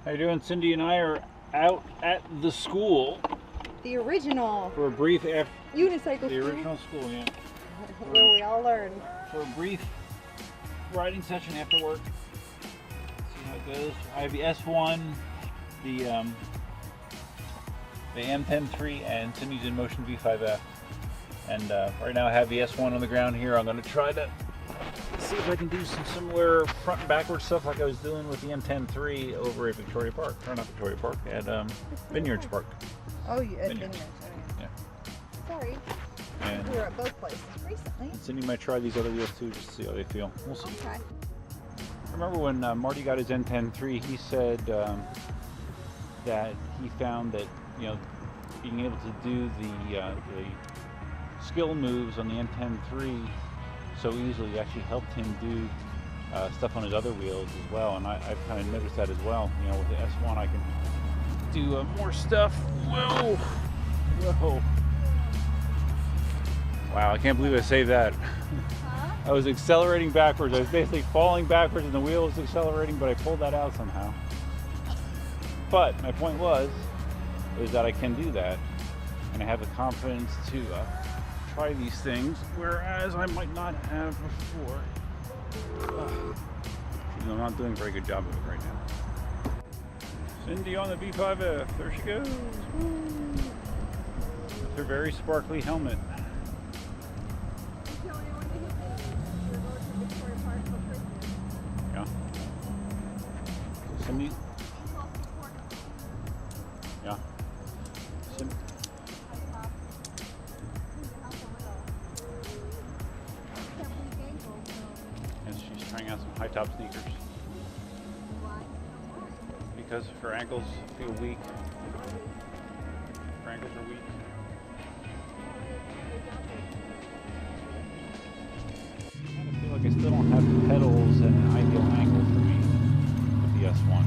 How you doing? Cindy and I are out at the school. The original. For a brief unicycle The original school, yeah. Where we all learn. For a brief riding session after work. See how it goes. I have the S1, the M10-3, and Cindy's Inmotion V5F. And right now I have the S1 on the ground here. I'm going to try to see if I can do some similar front and backward stuff like I was doing with the M10-3 over at Victoria Park. Or not Victoria Park, at Vineyards Park. Oh, yeah, at Vineyards. Vineyards. Yeah. Sorry. And we were at both places recently. Cindy might try these other wheels too, just to see how they feel. We'll see. Okay. I remember when Marty got his M10-3, he said that he found that, you know, being able to do the skill moves on the M10-3 so easily actually helped him do stuff on his other wheels as well. And I've kind of noticed that as well. You know, with the S1 I can do more stuff. Whoa! Whoa! Wow, I can't believe I saved that. Huh? I was accelerating backwards. I was basically falling backwards and the wheel was accelerating, but I pulled that out somehow. But my point is that I can do that. And I have the confidence to try these things, whereas I might not have before. I'm not doing a very good job of it right now. Cindy on the V5F, there she goes. Woo. With her very sparkly helmet. Yeah. Cindy. Yeah. Cindy. And she's trying out some high top sneakers. Because her ankles feel weak. Her ankles are weak. I kind of feel like I still don't have the pedals at an ideal angle for me with the S1.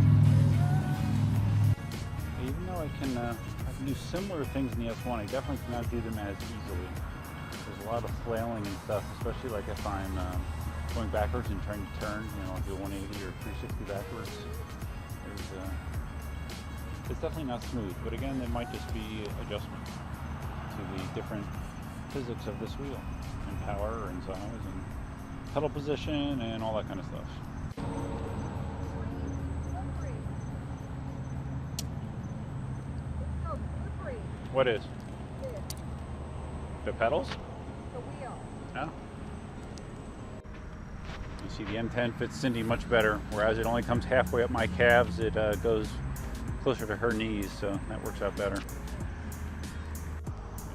Even though I can do similar things in the S1, I definitely cannot do them as easily. There's a lot of flailing and stuff, especially like if I'm going backwards and trying to turn, you know, do a 180 or 360 backwards. It's definitely not smooth, but again, it might just be adjustment to the different physics of this wheel, and power and size and pedal position and all that kind of stuff. What is? The pedals? The wheel. No. You see the M10 fits Cindy much better, whereas it only comes halfway up my calves. It goes closer to her knees, so that works out better.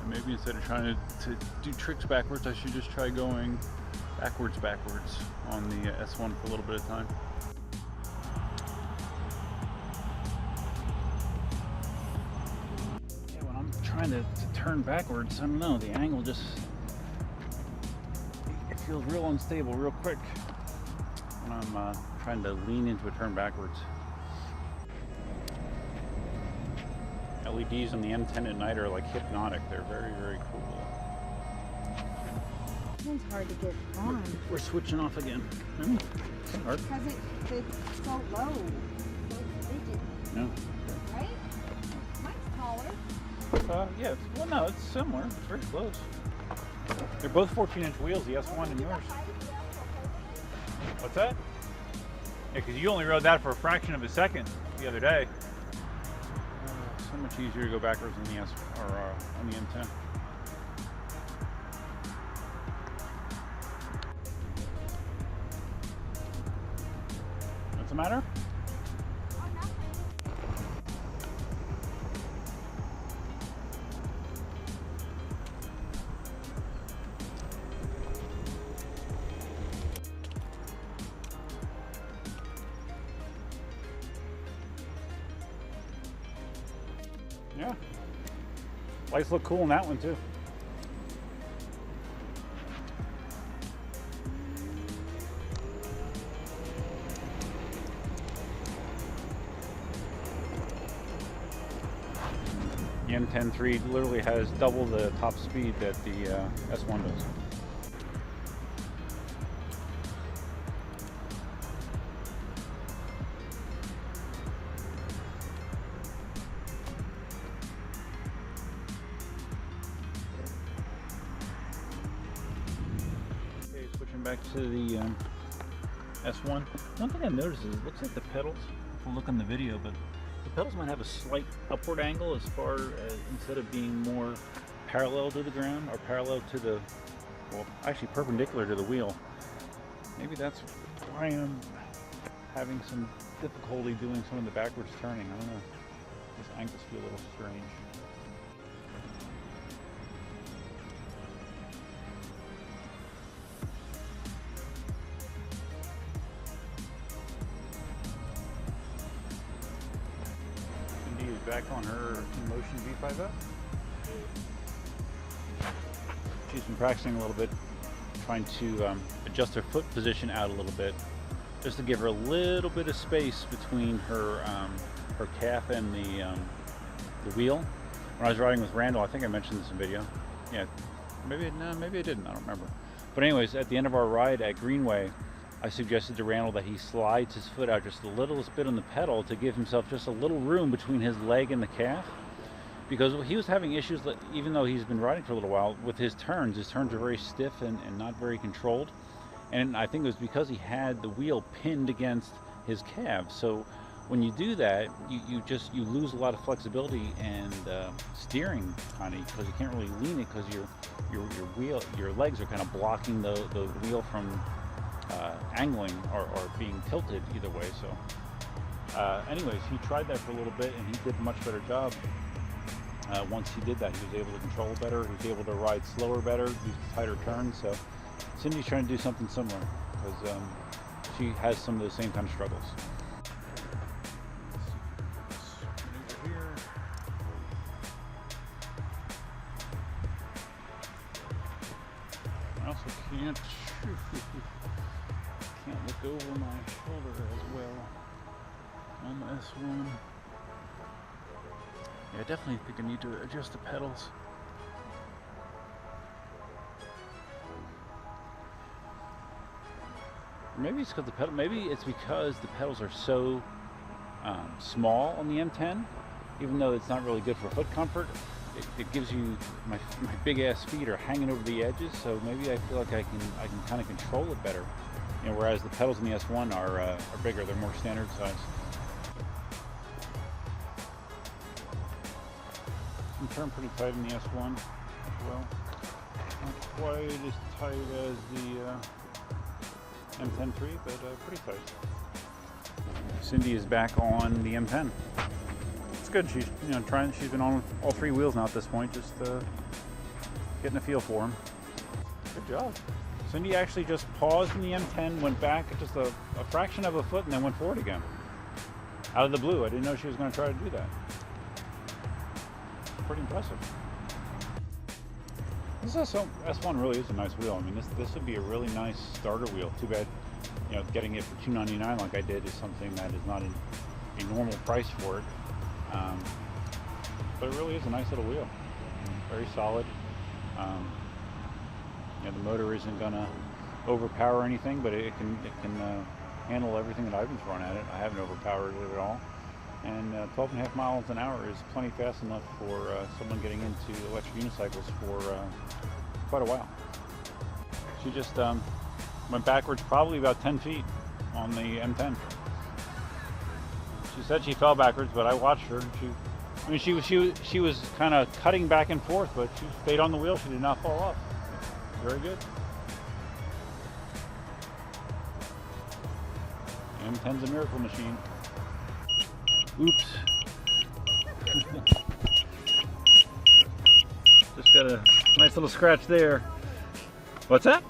And maybe instead of trying to do tricks backwards, I should just try going backwards on the S1 for a little bit of time. Yeah, when I'm trying to turn backwards, I don't know, the angle just, it feels real unstable real quick when I'm trying to lean into a turn backwards. LEDs on the M10 at night are like hypnotic. They're very, very cool. It's hard to get on. We're switching off again. It's hard. Because it's so low. So rigid. No. Right? Mine's taller. Yeah. Well, no, it's similar. It's very close. They're both 14-inch wheels, the S1 and yours. What's that? Yeah, because you only rode that for a fraction of a second the other day. So much easier to go backwards on the on the M10. What's the matter? Yeah. Lights look cool in that one too. The M10-3 literally has double the top speed that the S1 does. back to the S1. One thing I've noticed is it looks like the pedals, if we look on the video, but the pedals might have a slight upward angle as far as instead of being more parallel to the ground or parallel to the, well, actually perpendicular to the wheel. Maybe that's why I'm having some difficulty doing some of the backwards turning. I don't know. These angles feel a little strange. Cindy is back on her Inmotion V5F. She's been practicing a little bit, trying to adjust her foot position out a little bit, just to give her a little bit of space between her her calf and the wheel. When I was riding with Randall, I think I mentioned this in video. Yeah, maybe I didn't. I don't remember. But anyways, at the end of our ride at Greenway, I suggested to Randall that he slides his foot out just the littlest bit on the pedal to give himself just a little room between his leg and the calf, because he was having issues, even though he's been riding for a little while, with his turns. His turns are very stiff and not very controlled. And I think it was because he had the wheel pinned against his calf. So when you do that, you lose a lot of flexibility and steering, kind of, because you can't really lean it because your legs are kind of blocking the wheel from angling or being tilted either way. So anyways, he tried that for a little bit and he did a much better job. Once he did that, he was able to control better. He was able to ride slower better, do tighter turns. So Cindy's trying to do something similar because she has some of those same kind of struggles. Over here. I also can't look over my shoulder as well on the S1. Yeah, I definitely think I need to adjust the pedals. Maybe it's because the pedals are so small on the M10, even though it's not really good for foot comfort. It gives you, my big ass feet are hanging over the edges, so maybe I feel like I can kind of control it better. You know, whereas the pedals in the S1 are bigger, they're more standard size. You can turn pretty tight in the S1 as well. Not quite as tight as the M10-3, but pretty tight. Cindy is back on the M10. It's good. She's she's been on all three wheels now at this point, just getting a feel for them. Good job. Cindy actually just paused in the M10, went back just a fraction of a foot, and then went forward again. Out of the blue. I didn't know she was going to try to do that. Pretty impressive. This S1 really is a nice wheel. I mean, this would be a really nice starter wheel. Too bad, getting it for $299 like I did is something that is not a normal price for it. But it really is a nice little wheel. Very solid. The motor isn't gonna overpower anything, but it can handle everything that I've been throwing at it. I haven't overpowered it at all. And 12.5 miles an hour is plenty fast enough for someone getting into electric unicycles for quite a while. She just went backwards probably about 10 feet on the M10. She said she fell backwards, but I watched her. She was kind of cutting back and forth, but she stayed on the wheel. She did not fall off. Very good. M10's a miracle machine. Oops. Just got a nice little scratch there. What's that?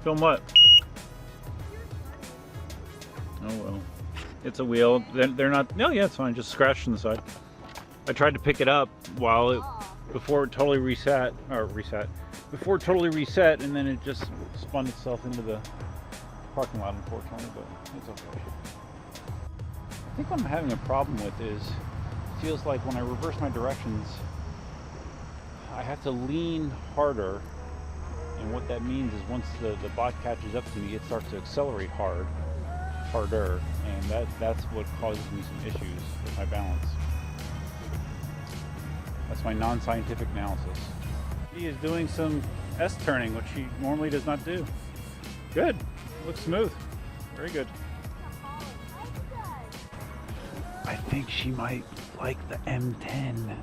Film what? Oh well. It's a wheel. They're not. No, yeah, it's fine. Just scratched on the side. I tried to pick it up before it totally reset, before it totally reset, and then it just spun itself into the parking lot, unfortunately, but it's okay. I think what I'm having a problem with is, it feels like when I reverse my directions, I have to lean harder, and what that means is once the bot catches up to me, it starts to accelerate harder, and that's what causes me some issues with my balance. That's my non-scientific analysis. He is doing some S turning, which she normally does not do. Good. Looks smooth. Very good. I think she might like the M10.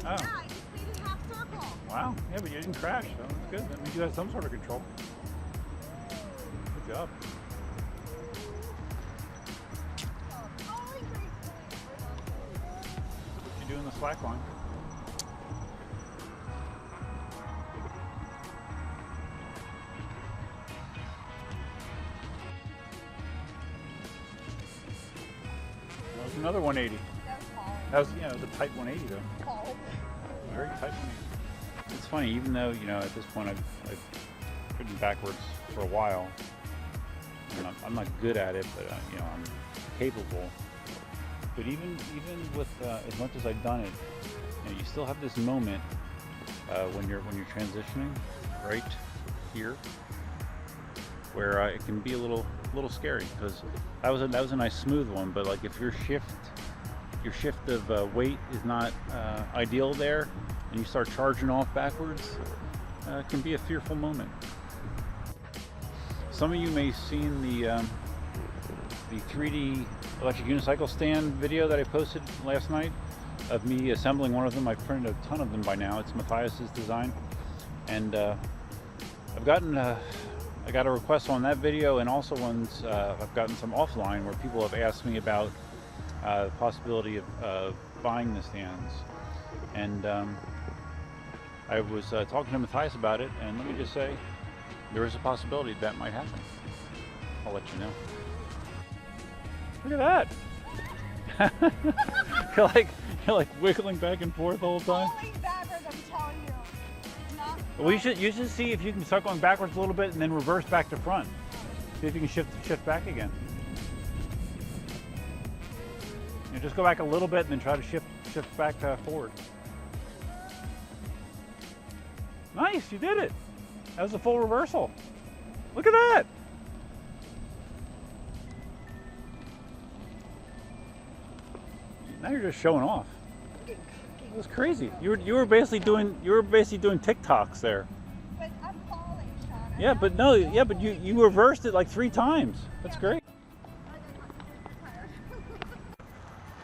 Oh. Yeah, I just made a half circle. Wow. Yeah, but you didn't crash, so that's good. That means you had some sort of control. Good job. What you do in the slack line? That was another 180. That was, yeah, it was a tight 180 though. Very tight 180. It's funny, even though, you know, at this point I've ridden backwards for a while. I'm not good at it, but you know, I'm capable. But even with as much as I've done it, you know, you still have this moment when you're transitioning right here, where it can be a little scary, because that was a nice smooth one. But like if your shift of weight is not ideal there, and you start charging off backwards, it can be a fearful moment. Some of you may have seen the 3D electric unicycle stand video that I posted last night of me assembling one of them. I've printed a ton of them by now. It's Matthias's design, and I've gotten I got a request on that video, and also ones I've gotten some offline where people have asked me about the possibility of buying the stands. And I was talking to Matthias about it, and let me just say, there is a possibility that might happen. I'll let you know. Look at that! you're like wiggling back and forth the whole time. Falling backwards, I'm telling you. Not Well, you should see if you can start going backwards a little bit and then reverse back to front. See if you can shift back again. You know, just go back a little bit and then try to shift back forward. Nice, you did it. That was a full reversal. Look at that. Now you're just showing off. It was crazy. You were basically doing TikToks there. But I'm falling, Sean. Yeah, but no, yeah, but you reversed it like 3 times. That's great.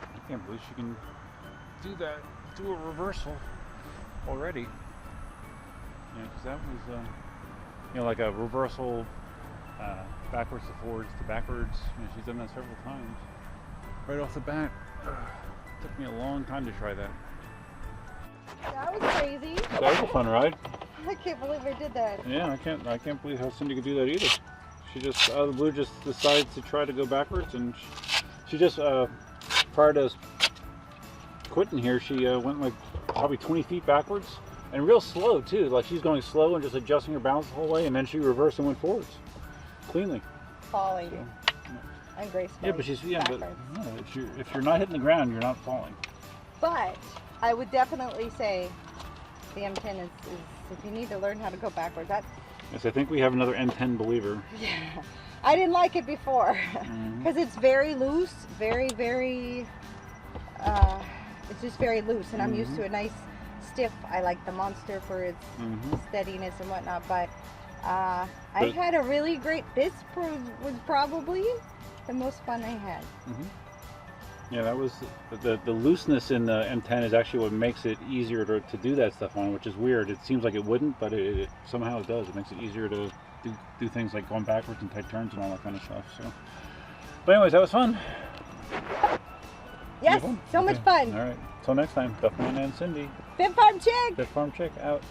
I can't believe she can do a reversal already. Yeah, because that was, you know, like a reversal backwards to forwards to backwards. You know, she's done that several times. Right off the bat. Took me a long time to try that. That was crazy. That was a fun ride. I can't believe I did that. Yeah, I can't believe how Cindy could do that either. She just out of the blue just decides to try to go backwards, and she just prior to quitting here, she went like probably 20 feet backwards, and real slow too. Like she's going slow and just adjusting her balance the whole way, and then she reversed and went forwards cleanly. Falling. So, I'm graceful. yeah, but if you're not hitting the ground, you're not falling. But I would definitely say the M10 is if you need to learn how to go backwards. Yes, I think we have another N10 believer. Yeah, I didn't like it before because it's very loose, very it's just very loose, and I'm used to a nice stiff. I like the Monster for its steadiness and whatnot, but I've had a really great. This was probably the most fun I had. Yeah, that was the looseness in the M10 is actually what makes it easier to do that stuff on, which is weird. It seems like it wouldn't, but it somehow it does. It makes it easier to do things like going backwards and tight turns and all that kind of stuff. So, but anyways, that was fun. Yes, so much fun. All right, till next time, Duffman and Cindy. Fit Farm Chick. Fit Farm Chick out.